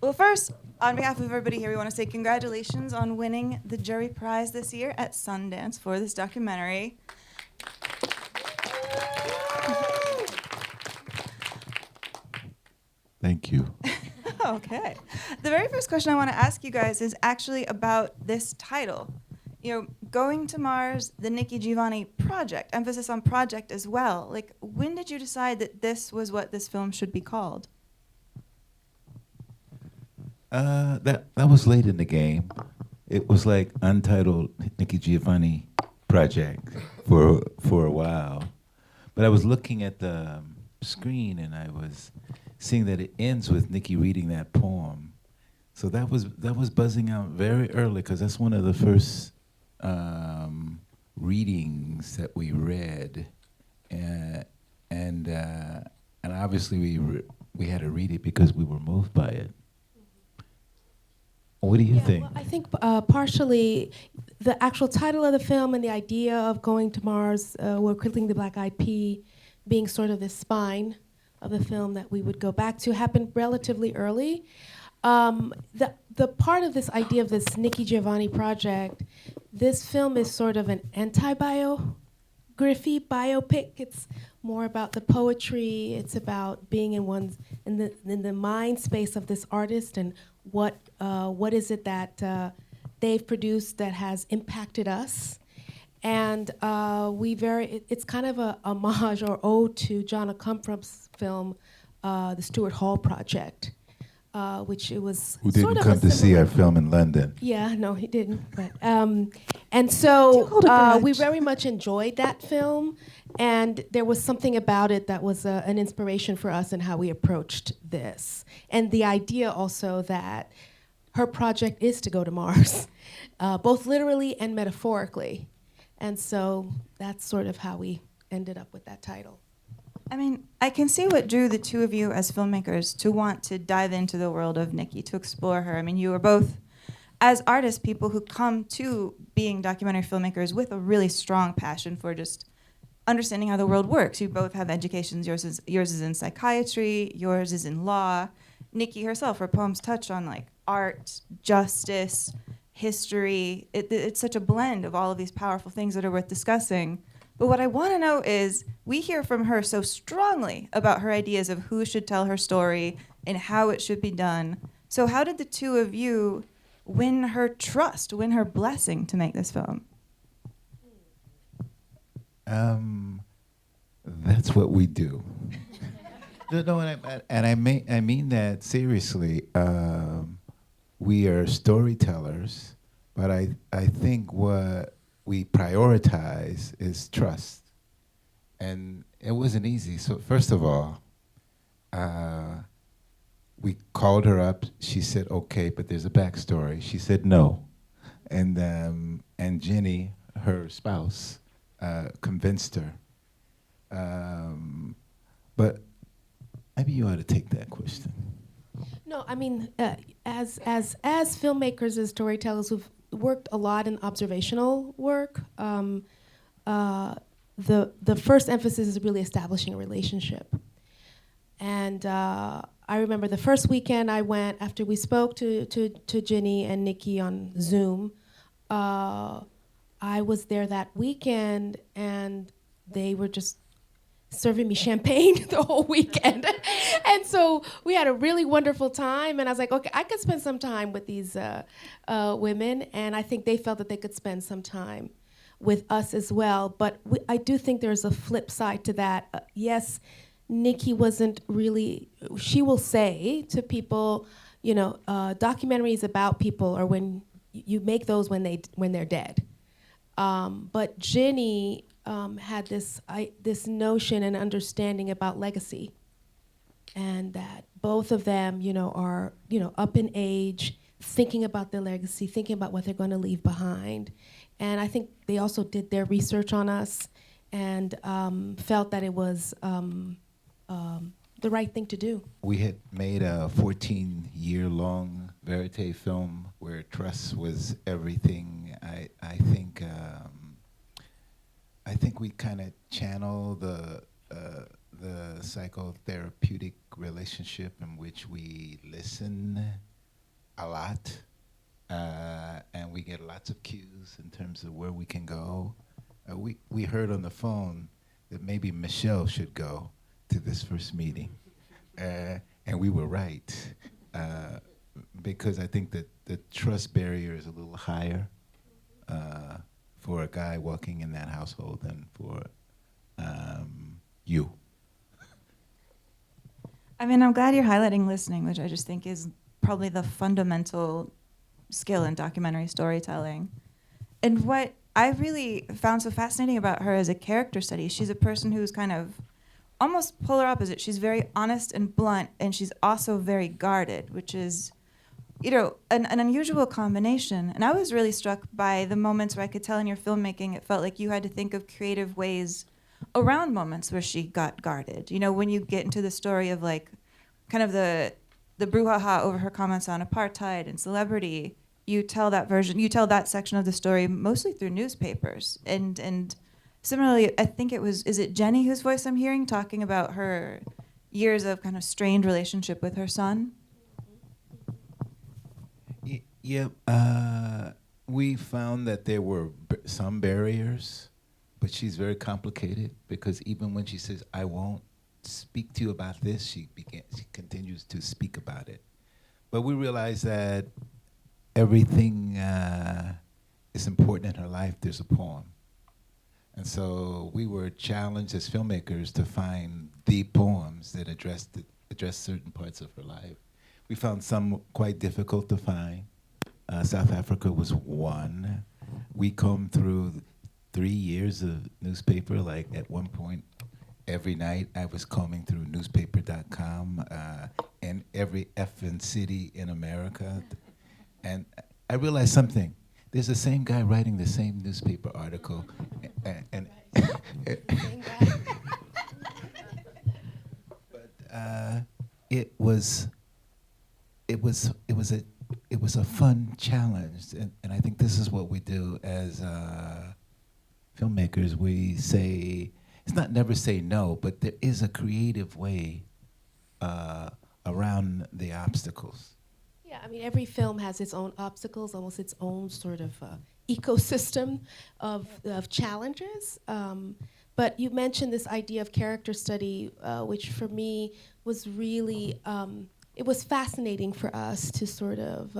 Well, first, on behalf of everybody here, we want to say congratulations on winning the jury prize this year at Sundance for this documentary. Thank you. Okay. The very first question I want to ask you guys is actually about this title. You know, Going to Mars, the Nikki Giovanni Project, emphasis on project as well. Like, when did you decide that this was what this film should be called? That was late in the game. It was like untitled Nikki Giovanni Project for a while. But I was looking at the screen and I was seeing that it ends with Nikki reading that poem. So that was buzzing out very early because that's one of the first readings that we read, and obviously we had to read it because we were moved by it. What do you think? Well, I think partially the actual title of the film and the idea of going to Mars, we're critically the Black Eyed Pea, being sort of the spine of the film that we would go back to, happened relatively early. The part of this idea of this Nikki Giovanni project, this film is sort of an anti-biography biopic. It's more about the poetry. It's about being in the mind space of this artist and what is it that they've produced that has impacted us. And it's kind of a homage or ode to John Okumfram's film, The Stuart Hall Project, which it was Who sort didn't of come to see our film in London. Yeah, no, he didn't. But, and so we very much enjoyed that film, and there was something about it that was an inspiration for us in how we approached this. And the idea also that her project is to go to Mars, both literally and metaphorically. And so that's sort of how we ended up with that title. I mean, I can see what drew the two of you as filmmakers to want to dive into the world of Nikki, to explore her. I mean, you are both, as artists, people who come to being documentary filmmakers with a really strong passion for just understanding how the world works. You both have educations. Yours is in psychiatry, yours is in law. Nikki herself, her poems touch on like art, justice, history. It's such a blend of all of these powerful things that are worth discussing. But what I want to know is, we hear from her so strongly about her ideas of who should tell her story and how it should be done. So how did the two of you win her trust, win her blessing to make this film? That's what we do. No, and I mean that seriously. We are storytellers, but I think what we prioritize is trust. And it wasn't easy. So first of all, we called her up. She said, okay, but there's a backstory. She said no. And Jenny, her spouse, convinced her. But maybe you ought to take that question. No, I mean, as filmmakers, as storytellers who've worked a lot in observational work, the first emphasis is really establishing a relationship. And I remember the first weekend I went, after we spoke to Ginny and Nikki on Zoom, I was there that weekend and they were just serving me champagne the whole weekend. And so we had a really wonderful time, and I was like, okay, I could spend some time with these women, and I think they felt that they could spend some time with us as well. But I do think there's a flip side to that. Yes, Nikki wasn't really, she will say to people, you know, documentaries about people are when you make those when they're dead. But Ginny had this notion and understanding about legacy, and that both of them, you know, are, you know, up in age, thinking about their legacy, thinking about what they're going to leave behind. And I think they also did their research on us and felt that it was the right thing to do. We had made a 14-year-long vérité film where trust was everything. I think we kind of channel the psychotherapeutic relationship in which we listen a lot, and we get lots of cues in terms of where we can go. We heard on the phone that maybe Michèle should go to this first meeting, and we were right, because I think that the trust barrier is a little higher for a guy walking in that household than for you. I mean, I'm glad you're highlighting listening, which I just think is probably the fundamental skill in documentary storytelling. And what I really found so fascinating about her as a character study, she's a person who's kind of almost polar opposite. She's very honest and blunt, and she's also very guarded, which is, you know, an unusual combination. And I was really struck by the moments where I could tell in your filmmaking, it felt like you had to think of creative ways around moments where she got guarded. You know, when you get into the story of like kind of the brouhaha over her comments on apartheid and celebrity, you tell that section of the story mostly through newspapers. And similarly, I think is it Jenny whose voice I'm hearing talking about her years of kind of strained relationship with her son? Yeah, we found that there were some barriers, but she's very complicated because even when she says, I won't speak to you about this, she continues to speak about it. But we realized that everything is important in her life. There's a poem. And so we were challenged as filmmakers to find the poems that address certain parts of her life. We found some quite difficult to find. South Africa was one. We combed through 3 years of newspaper. Like at one point, every night I was combing through newspaper.com in every effing city in America. And I realized something. There's the same guy writing the same newspaper article. And but it was a fun challenge, and I think this is what we do as filmmakers. We say, it's not never say no, but there is a creative way around the obstacles. Yeah, I mean, every film has its own obstacles, almost its own sort of ecosystem of challenges. But you mentioned this idea of character study, which for me was really, it was fascinating for us to sort of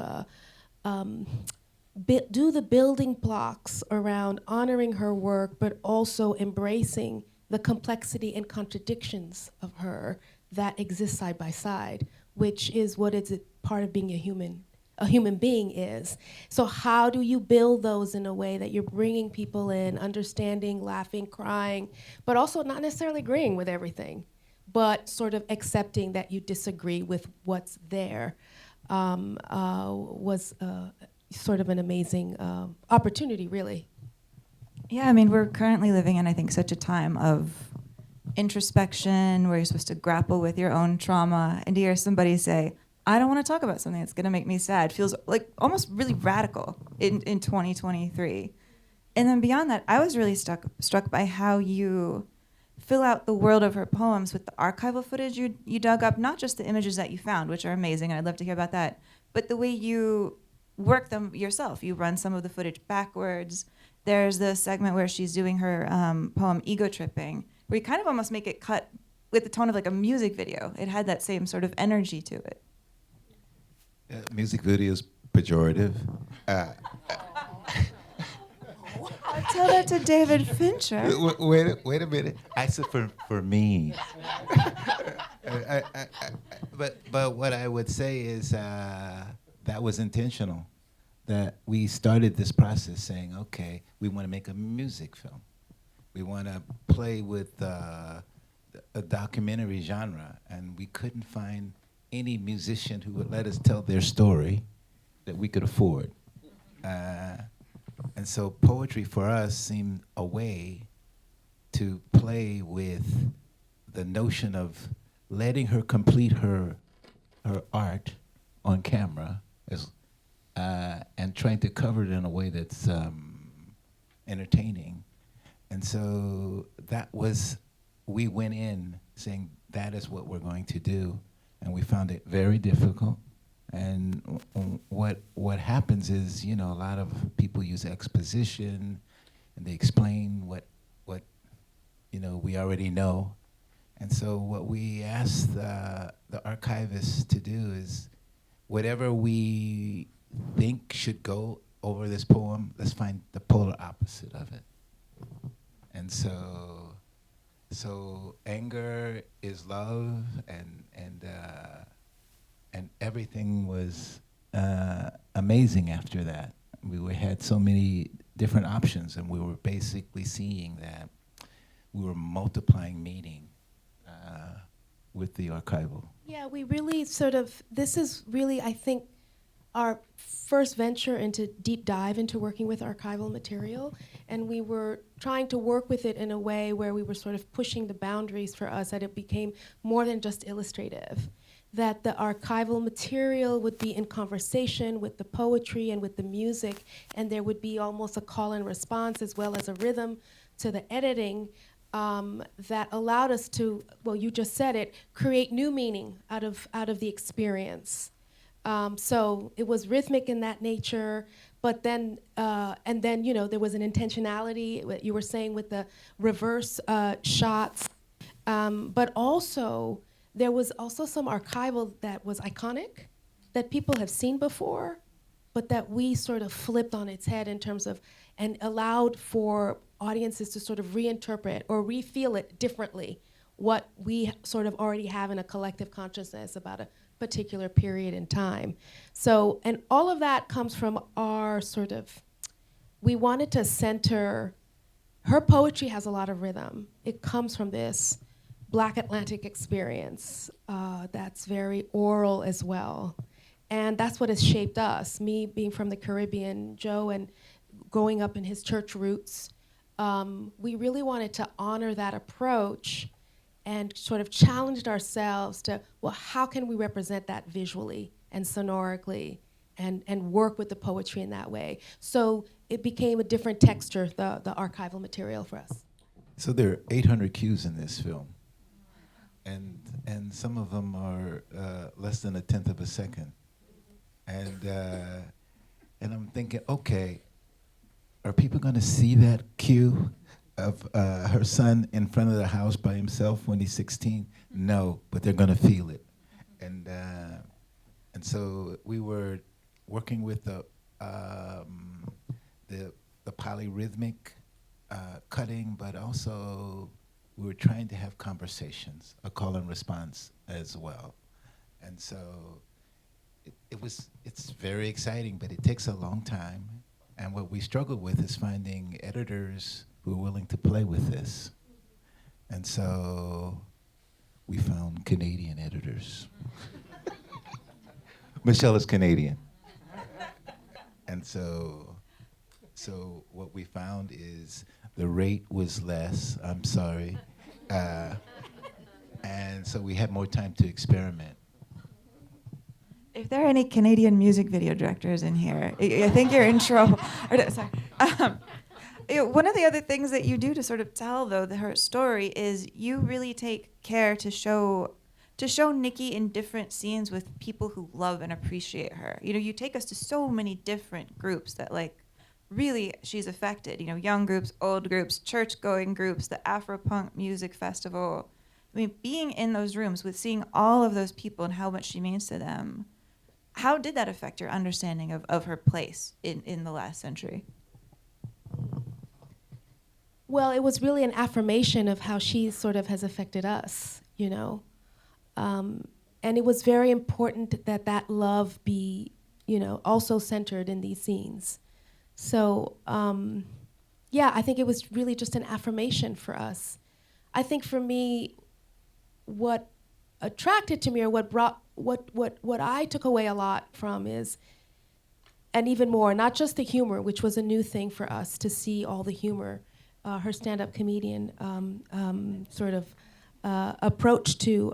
do the building blocks around honoring her work, but also embracing the complexity and contradictions of her that exist side by side, which is what is part of being a human being is. So how do you build those in a way that you're bringing people in, understanding, laughing, crying, but also not necessarily agreeing with everything, but sort of accepting that you disagree with what's there, was sort of an amazing opportunity, really. Yeah, I mean, we're currently living in, I think, such a time of introspection where you're supposed to grapple with your own trauma, and to hear somebody say, I don't want to talk about something that's going to make me sad, feels like almost really radical in 2023. And then beyond that, I was really struck by how you fill out the world of her poems with the archival footage you dug up, not just the images that you found, which are amazing, and I'd love to hear about that, but the way you work them yourself. You run some of the footage backwards. There's the segment where she's doing her poem Ego Tripping, where you kind of almost make it cut with the tone of like a music video. It had that same sort of energy to it. Music videos pejorative. I'll tell that to David Fincher. Wait a minute. I said for me. But what I would say is that was intentional. That we started this process saying, okay, we want to make a music film. We want to play with a documentary genre, and we couldn't find any musician who would let us tell their story that we could afford. And so poetry for us seemed a way to play with the notion of letting her complete her art on camera and trying to cover it in a way that's entertaining. And so we went in saying that is what we're going to do. And we found it very difficult. And what happens is, a lot of people use exposition, and they explain what we already know. And so what we ask the archivists to do is, whatever we think should go over this poem, let's find the polar opposite of it. And so anger is love, and everything was amazing after that. We had so many different options, and we were basically seeing that we were multiplying meaning with the archival. Yeah, we really this is really, I think, our first venture into deep dive into working with archival material, and we were trying to work with it in a way where we were sort of pushing the boundaries for us, that it became more than just illustrative, that the archival material would be in conversation with the poetry and with the music, and there would be almost a call and response as well as a rhythm to the editing that allowed us to, well, you just said it, create new meaning out of the experience. So it was rhythmic in that nature, but then, and then, there was an intentionality, what you were saying with the reverse shots, but also, there was also some archival that was iconic, that people have seen before, but that we sort of flipped on its head in terms of, and allowed for audiences to sort of reinterpret or re-feel it differently, what we sort of already have in a collective consciousness about a particular period in time. So, and all of that comes from our we wanted to center, her poetry has a lot of rhythm. It comes from this Black Atlantic experience that's very oral as well. And that's what has shaped us, me being from the Caribbean, Joe, and growing up in his church roots. We really wanted to honor that approach and sort of challenged ourselves to, well, how can we represent that visually and sonorically and work with the poetry in that way? So it became a different texture, the archival material for us. So there are 800 cues in this film, and some of them are less than 1/10 of a second. And I'm thinking, okay, are people gonna see that cue of her son in front of the house by himself when he's 16? No, but they're gonna feel it. And so we were working with the polyrhythmic cutting, but also we were trying to have conversations, a call and response as well. And so it's very exciting, but it takes a long time. And what we struggle with is finding editors who are willing to play with this. And so we found Canadian editors. Michèle is Canadian. And so what we found is the rate was less, I'm sorry. And so we had more time to experiment. If there are any Canadian music video directors in here, I think you're in trouble. Sorry. One of the other things that you do to sort of tell, though, her story is you really take care to show Nikki in different scenes with people who love and appreciate her. You take us to so many different groups that, really she's affected. Young groups, old groups, church-going groups, the Afropunk Music Festival. I mean, being in those rooms with seeing all of those people and how much she means to them, how did that affect your understanding of her place in the last century? Well, it was really an affirmation of how she sort of has affected us, And it was very important that love be, also centered in these scenes. So, I think it was really just an affirmation for us. I think for me, what attracted to me, or what I took away a lot from is, and even more, not just the humor, which was a new thing for us to see all the humor, her stand-up comedian approach to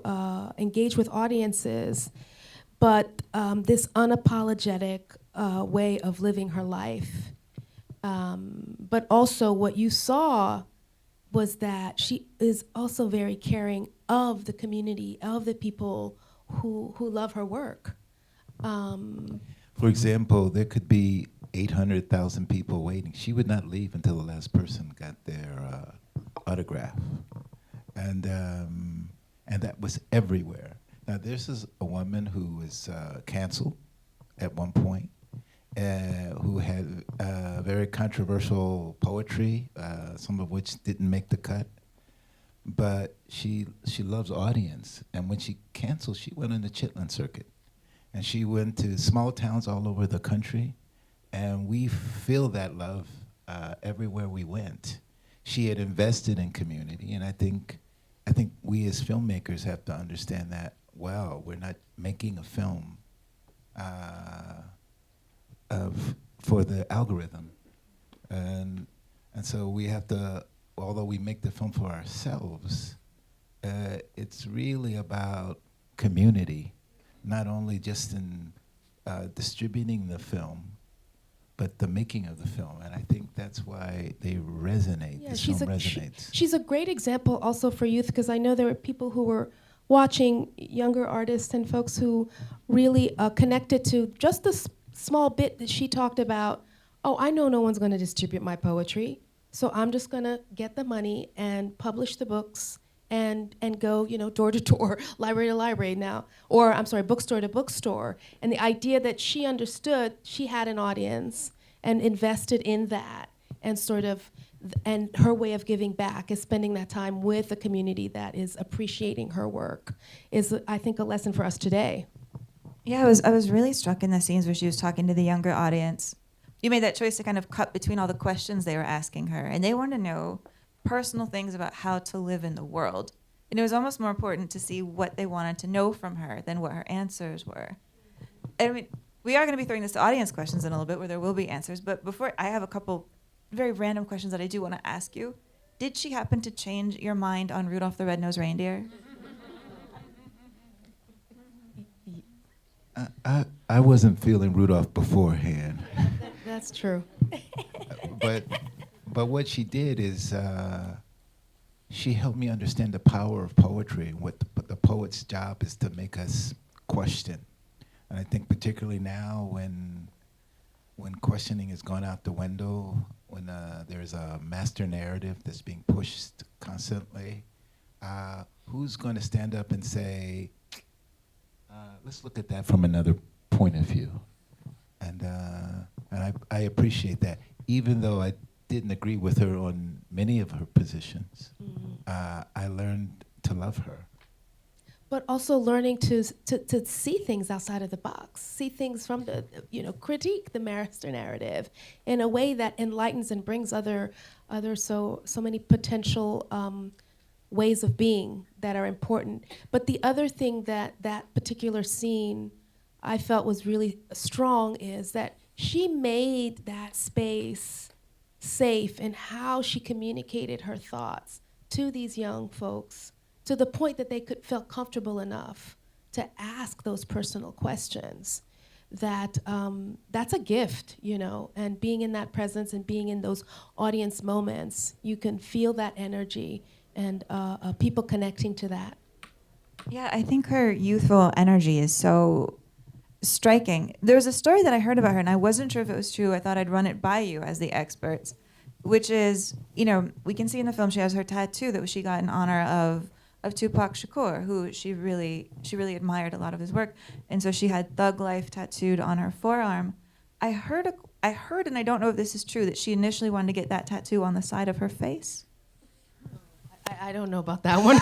engage with audiences, but this unapologetic way of living her life. But also what you saw was that she is also very caring of the community, of the people who love her work. For example, there could be 800,000 people waiting. She would not leave until the last person got their autograph. And that was everywhere. Now, this is a woman who was canceled at one point, who had very controversial poetry, some of which didn't make the cut. But she loves audience, and when she canceled, she went on the Chitlin circuit, and she went to small towns all over the country, and we feel that love everywhere we went. She had invested in community, and I think we as filmmakers have to understand that. Wow, we're not making a film for the algorithm, and so we have to. Although we make the film for ourselves, it's really about community, not only just in distributing the film, but the making of the film. And I think that's why they resonate. Yeah, this film resonates. She's a great example also for youth, because I know there were people who were watching, younger artists and folks who really connected to just the small bit that she talked about. Oh, I know no one's going to distribute my poetry, so I'm just going to get the money and publish the books and go, door to door, library to library now, or I'm sorry, bookstore to bookstore. And the idea that she understood she had an audience and invested in that, and and her way of giving back is spending that time with a community that is appreciating her work, is, I think, a lesson for us today. Yeah, I was really struck in the scenes where she was talking to the younger audience. You made that choice to kind of cut between all the questions they were asking her, and they wanted to know personal things about how to live in the world. And it was almost more important to see what they wanted to know from her than what her answers were. I mean, we are going to be throwing this to audience questions in a little bit, where there will be answers, but before, I have a couple very random questions that I do want to ask you. Did she happen to change your mind on Rudolph the Red-Nosed Reindeer? I wasn't feeling Rudolph beforehand. That's true. but what she did is she helped me understand the power of poetry, and what the poet's job is to make us question. And I think particularly now when questioning has gone out the window, when there's a master narrative that's being pushed constantly, who's going to stand up and say, let's look at that from another point of view? And I appreciate that. Even though I didn't agree with her on many of her positions, I learned to love her. But also learning to see things outside of the box, see things from the, critique the master narrative in a way that enlightens and brings other so many potential ways of being that are important. But the other thing that particular scene I felt was really strong is that she made that space safe in how she communicated her thoughts to these young folks, to the point that they could feel comfortable enough to ask those personal questions. That's a gift, and being in that presence and being in those audience moments, you can feel that energy and people connecting to that. Yeah, I think her youthful energy is so striking. There was a story that I heard about her, and I wasn't sure if it was true. I thought I'd run it by you as the experts, which is, we can see in the film she has her tattoo that she got in honor of Tupac Shakur, who she really admired a lot of his work, and so she had Thug Life tattooed on her forearm. I heard, and I don't know if this is true, that she initially wanted to get that tattoo on the side of her face. I don't know about that one.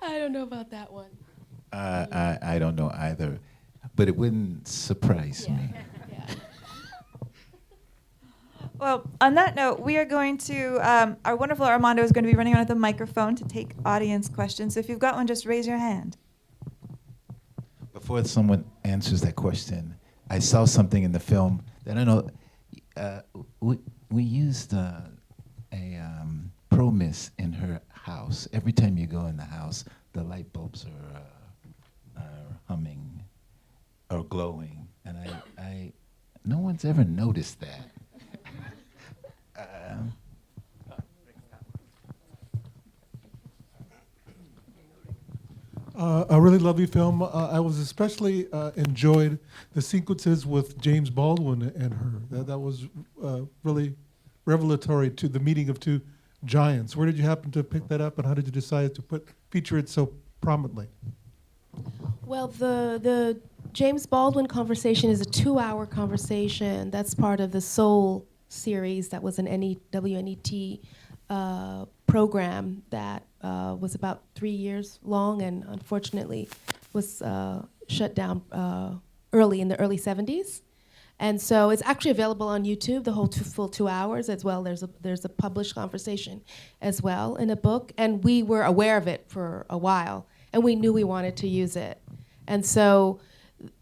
I don't know about that one. I don't know either, but it wouldn't surprise me. Yeah. Well, on that note, we are going to, our wonderful Armando is going to be running around with a microphone to take audience questions. So if you've got one, just raise your hand. Before someone answers that question, I saw something in the film that I know we used a promise in her house. Every time you go in the house, the light bulbs are humming or glowing, and I no one's ever noticed that. A really lovely film. I was especially enjoyed the sequences with James Baldwin and her. That was really revelatory to the meeting of two giants. Where did you happen to pick that up, and how did you decide to feature it so prominently? Well, the James Baldwin conversation is a 2-hour conversation. That's part of the Soul series that was an WNET program that was about 3 years long and unfortunately was shut down in the early 70s. And so it's actually available on YouTube, the whole full 2 hours as well. There's a published conversation as well in a book. And we were aware of it for a while, and we knew we wanted to use it. And so,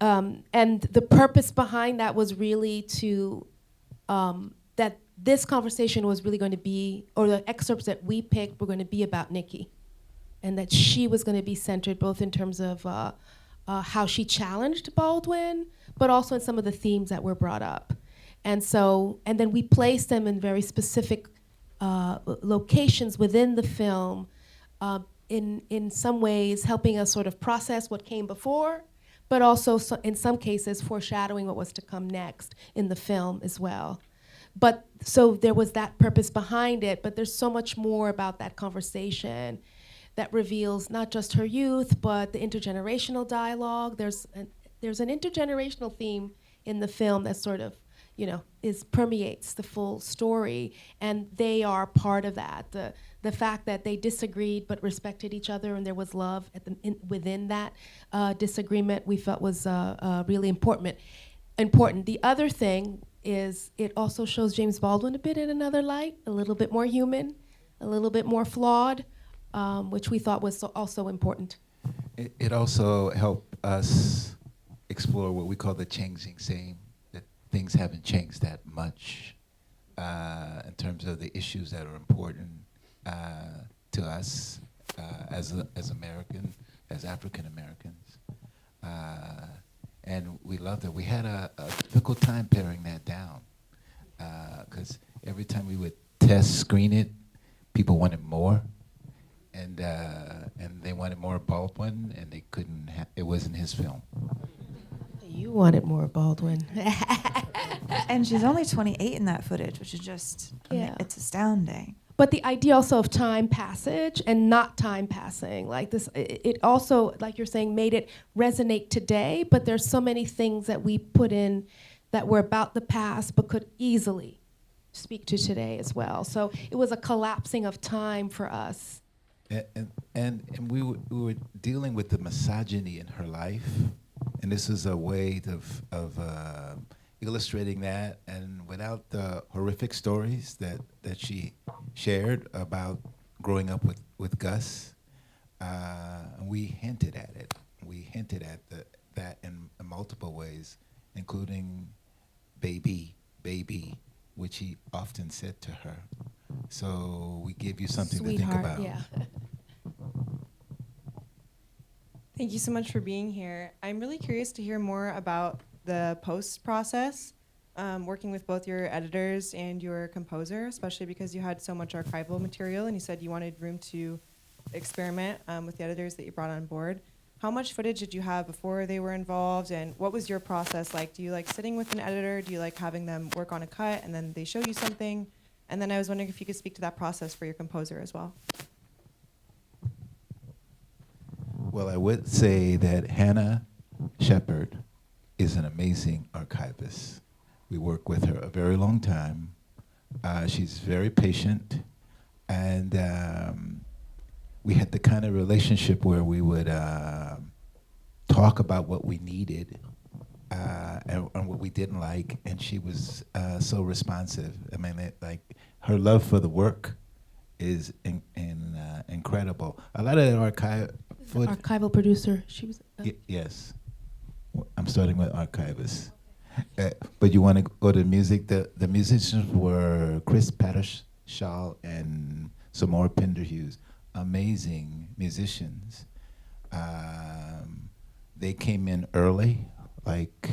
and the purpose behind that was really to, that this conversation was really going to be, or the excerpts that we picked were going to be about Nikki, and that she was going to be centered both in terms of how she challenged Baldwin, but also in some of the themes that were brought up. And so, and then we placed them in very specific locations within the film, in some ways helping us sort of process what came before, but also in some cases foreshadowing what was to come next in the film as well. But so there was that purpose behind it, but there's so much more about that conversation that reveals not just her youth, but the intergenerational dialogue. There's an intergenerational theme in the film that sort of, permeates the full story, and they are part of that. The fact that they disagreed but respected each other, and there was love within that disagreement, we felt was really important. The other thing is it also shows James Baldwin a bit in another light, a little bit more human, a little bit more flawed, which we thought was also important. It also helped us explore what we call the changing same, that things haven't changed that much in terms of the issues that are important to us as American, as African Americans. And we loved it. We had a difficult time paring that down because every time we would screen it, people wanted more, and they wanted more Baldwin, and they couldn't. It wasn't his film. You wanted more Baldwin. And she's only 28 in that footage, which is just, it's astounding. But the idea also of time passage and not time passing, like this, it also, like you're saying, made it resonate today, but there's so many things that we put in that were about the past but could easily speak to today as well. So it was a collapsing of time for us. And we were dealing with the misogyny in her life, and this is a way of illustrating that, and without the horrific stories that she shared about growing up with Gus, we hinted at it. We hinted at that in multiple ways, including baby, which he often said to her. So we give you something Sweetheart, to think about. Yeah. Thank you so much for being here. I'm really curious to hear more about the post process, working with both your editors and your composer, especially because you had so much archival material and you said you wanted room to experiment with the editors that you brought on board. How much footage did you have before they were involved, and what was your process like? Do you like sitting with an editor? Do you like having them work on a cut and then they show you something? And then I was wondering if you could speak to that process for your composer as well. Well, I would say that Hannah Shepard is an amazing archivist. We worked with her a very long time. She's very patient, and we had the kind of relationship where we would talk about what we needed and what we didn't like, and she was so responsive. I mean, her love for the work is incredible. A lot of the Archival producer. She was. Yes. I'm starting with archivists. But you want to go to music? The musicians were Chris Pattershaw and Samora Pinderhughes. Amazing musicians. They came in early, like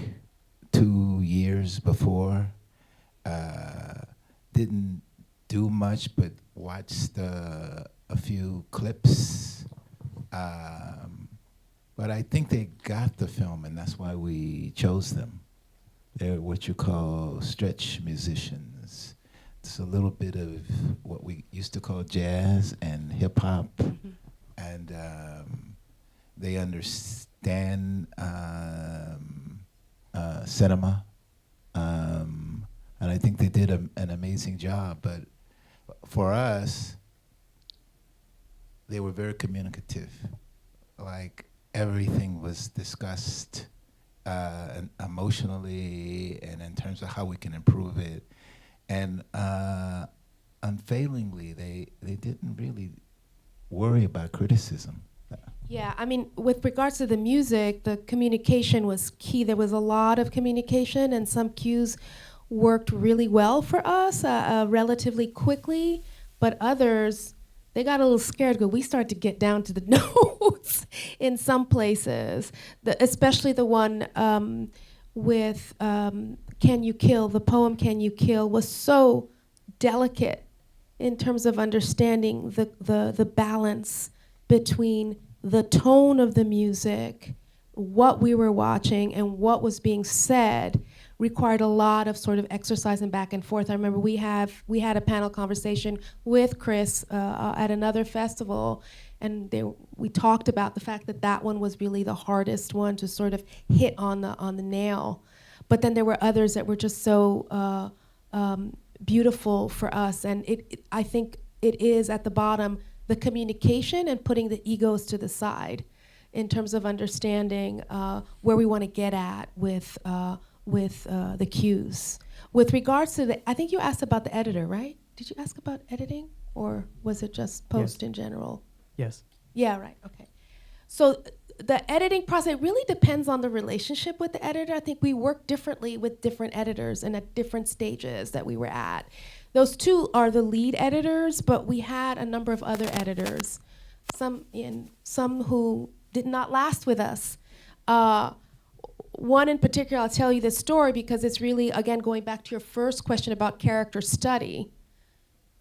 2 years before. Didn't do much, but watched a few clips. but I think they got the film, and that's why we chose them. They're what you call stretch musicians. It's a little bit of what we used to call jazz and hip hop, and they understand cinema, and I think they did an amazing job. But for us, they were very communicative. Like everything was discussed and emotionally and in terms of how we can improve it. And unfailingly, they didn't really worry about criticism. Yeah, I mean, with regards to the music, the communication was key. There was a lot of communication, and some cues worked really well for us relatively quickly, but others, they got a little scared because we started to get down to the notes in some places, especially the one with Can You Kill, the poem Can You Kill was so delicate in terms of understanding the balance between the tone of the music, what we were watching, and what was being said required a lot of sort of exercise and back and forth. I remember we had a panel conversation with Chris at another festival, and we talked about the fact that one was really the hardest one to sort of hit on the nail. But then there were others that were just so beautiful for us, and I think it is at the bottom the communication and putting the egos to the side in terms of understanding where we want to get at with the cues. With regards to I think you asked about the editor, right? Did you ask about editing, or was it just post in general? Yes. Yeah, right, okay. So the editing process really depends on the relationship with the editor. I think we work differently with different editors and at different stages that we were at. Those two are the lead editors, but we had a number of other editors, some who did not last with us. One in particular, I'll tell you this story because it's really, again, going back to your first question about character study.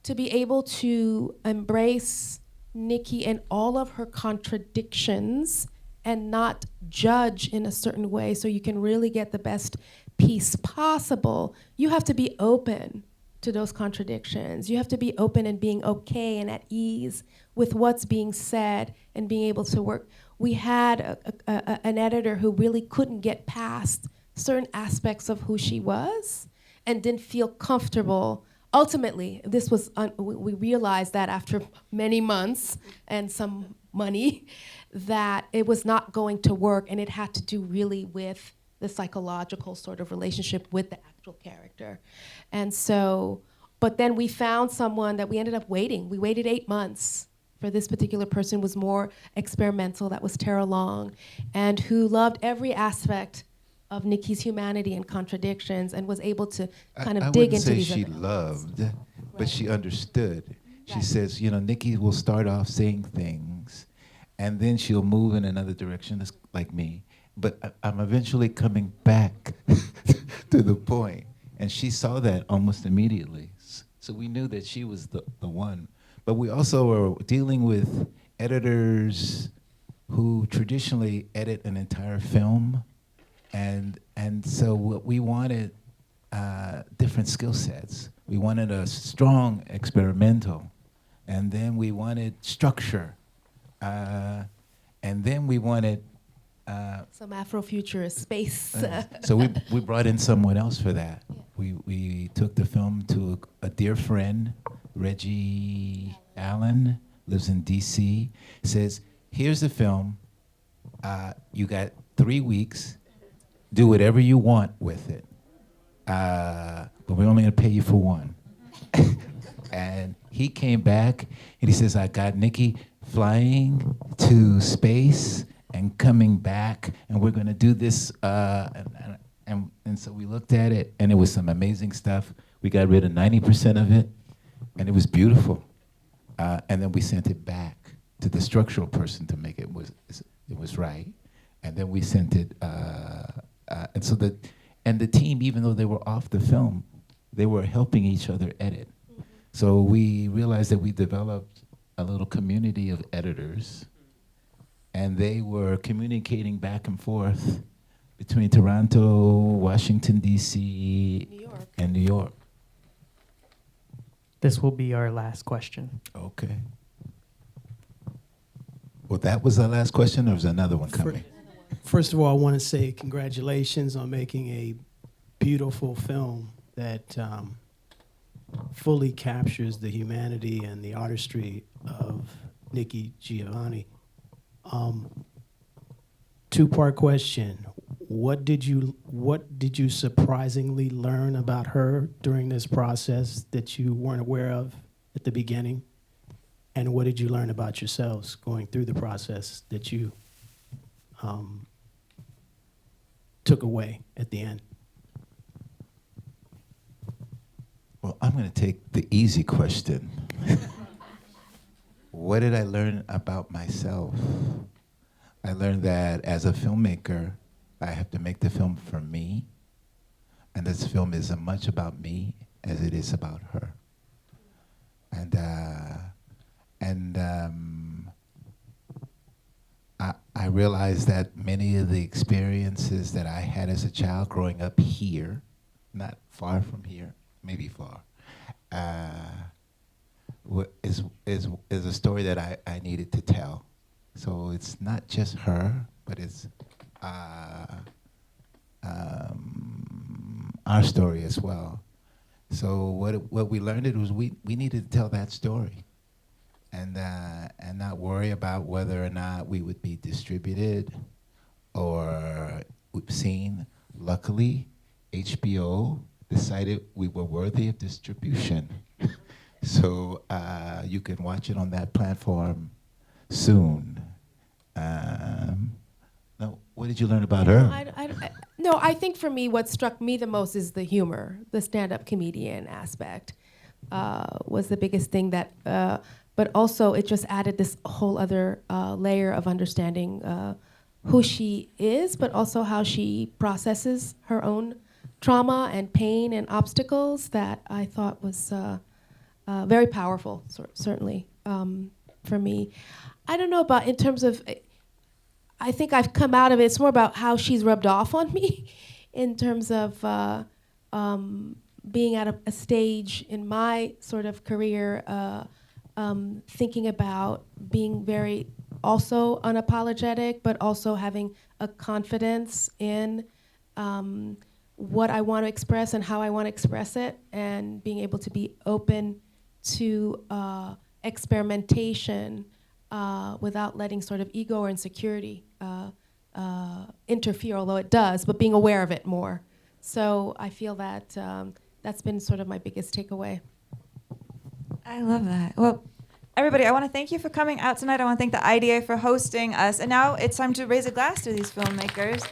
To be able to embrace Nikki and all of her contradictions and not judge in a certain way so you can really get the best piece possible, you have to be open to those contradictions. You have to be open and being okay and at ease with what's being said and being able to work. We had an editor who really couldn't get past certain aspects of who she was and didn't feel comfortable. Ultimately, this was we realized that after many months and some money that it was not going to work, and it had to do really with the psychological sort of relationship with the actual character. And so, but then we found someone that we ended up waiting. We waited 8 months for this particular person, was more experimental, that was Tara Long, and who loved every aspect of Nikki's humanity and contradictions and was able to kind of dig into these. I wouldn't say she loved, but she understood. She says, Nikki will start off saying things, and then she'll move in another direction, that's like me. But I'm eventually coming back to the point. And she saw that almost immediately. So we knew that she was the one. But we also were dealing with editors who traditionally edit an entire film. And so what we wanted different skill sets. We wanted a strong experimental. And then we wanted structure. And then we wanted some Afrofuturist space. So we brought in someone else for that. Yeah. We took the film to a dear friend, Reggie Allen, lives in D.C., says, here's the film, you got 3 weeks, do whatever you want with it, but we're only gonna pay you for one. And he came back and he says, I got Nikki flying to space and coming back, and we're gonna do this, and so we looked at it, and it was some amazing stuff. We got rid of 90% of it, and it was beautiful. And then we sent it back to the structural person to make it was right, and then we sent it, and so the team, even though they were off the film, they were helping each other edit. Mm-hmm. So we realized that we developed a little community of editors. and they were communicating back and forth between Toronto, Washington, D.C., New York. and New York. This will be our last question. Okay. Well, that was our last question, or was another one coming? First of all, I want to say congratulations on making a beautiful film that fully captures the humanity and the artistry of Nikki Giovanni. Two-part question. What did you surprisingly learn about her during this process that you weren't aware of at the beginning? And what did you learn about yourselves going through the process that you took away at the end? Well, I'm going to take the easy question. What did I learn about myself? I learned that as a filmmaker, I have to make the film for me, and this film is as much about me as it is about her. I realized that many of the experiences that I had as a child growing up here, not far from here, maybe far, is a story that I needed to tell. So it's not just her, but it's our story as well. So what we learned was we needed to tell that story, and not worry about whether or not we would be distributed or seen. Luckily, HBO decided we were worthy of distribution, so you can watch it on that platform soon. Now, what did you learn about her? No, I think for me, what struck me the most is the humor, the stand-up comedian aspect was the biggest thing that, but also it just added this whole other layer of understanding who she is, but also how she processes her own trauma and pain and obstacles that I thought was very powerful, certainly, for me. I don't know about in terms of, I think I've come out of it. It's more about how she's rubbed off on me in terms of being at a stage in my sort of career, thinking about being very also unapologetic, but also having a confidence in what I want to express and how I want to express it, and being able to be open to experimentation without letting sort of ego or insecurity interfere, although it does, but being aware of it more. So I feel that that's been sort of my biggest takeaway. I love that. Well, everybody, I want to thank you for coming out tonight. I want to thank the IDA for hosting us. And now it's time to raise a glass to these filmmakers.